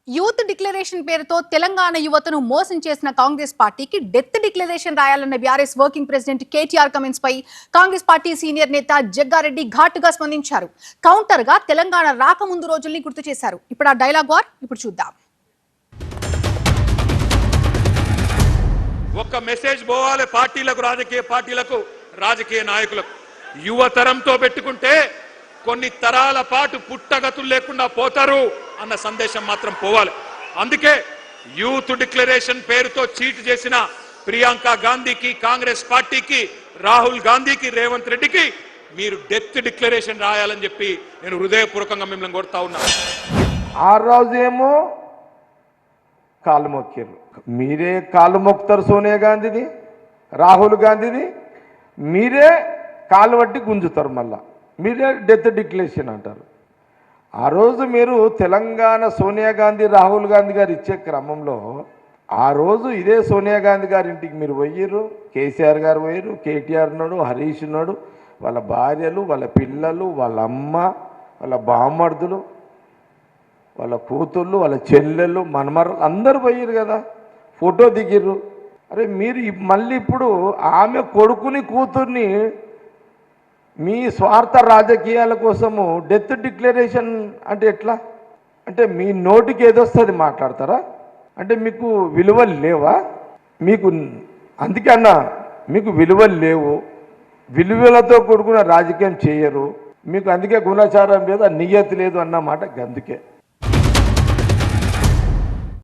Youth declaration పేరుతో తెలంగాణ యువతను మోసం చేసిన కాంగ్రెస్ పార్టీకి డెత్ డిక్లరేషన్ రాయాలన్న BRS working president KTR comments పై కాంగ్రెస్ పార్టీ సీనియర్ నేత జగ్గారెడ్డి ఘాటుగా స్పందించారు. కౌంటర్ గా తెలంగాణ రాకముందు రోజుల్ని గుర్తు చేశారు. ఇప్పుడు ఆ డైలాగ్ వార్ ఇప్పుడు చూద్దాం. ఒక మెసేజ్ పోవాలి పార్టీలకు, రాజకీయ నాయకులకు. యువతరంతో పెట్టుకుంటే కొన్ని తరాల పాటు పుట్టగతులు లేకుండా పోతారు అన్న సందేశం మాత్రం పోవాలి. అందుకే యూత్ డిక్లరేషన్ పేరుతో చీట్ చేసిన ప్రియాంక గాంధీకి, కాంగ్రెస్ పార్టీకి, రాహుల్ గాంధీకి, రేవంత్ రెడ్డికి మీరు డెత్ డిక్లరేషన్ రాయాలని చెప్పి నేను హృదయపూర్వకంగా మిమ్మల్ని కోరుతా ఉన్నా. ఆ రోజేమో కాలు మొక్కారు, మీరే కాలు మొక్కుతారు సోనియా గాంధీది, రాహుల్ గాంధీది, మీరే కాలు పట్టి గుంజుతారు, మళ్ళా మీరే డెత్ డిక్లరేషన్ అంటారు. ఆ రోజు మీరు తెలంగాణ సోనియా గాంధీ, రాహుల్ గాంధీ గారు ఇచ్చే క్రమంలో ఆ రోజు ఇదే సోనియా గాంధీ గారి ఇంటికి మీరు పోయిర్రు, కేసీఆర్ గారు పోయిర్రు, కేటీఆర్ ఉన్నాడు, హరీష్ ఉన్నాడు, వాళ్ళ భార్యలు, వాళ్ళ పిల్లలు, వాళ్ళ అమ్మ, వాళ్ళ బామ్మర్దులు, వాళ్ళ కూతుళ్ళు, వాళ్ళ చెల్లెళ్ళు, మనమరాలు అందరూ పోయిర్రు కదా, ఫోటో దిగిర్రు. అరే మీరు మళ్ళీ ఇప్పుడు ఆమె కొడుకుని, కూతుర్ని మీ స్వార్థ రాజకీయాల కోసము డెత్ డిక్లరేషన్ అంటే ఎట్లా? అంటే మీ నోటికి ఏదొస్తుంది మాట్లాడతారా? అంటే మీకు విలువలు లేవా? మీకు అందుకే అన్న, మీకు విలువలు లేవు, విలువలతో కూడుకున్న రాజకీయం చేయరు, మీకు అందుకే గుణాచారం లేదు, నియతి లేదు అన్నమాట. అందుకే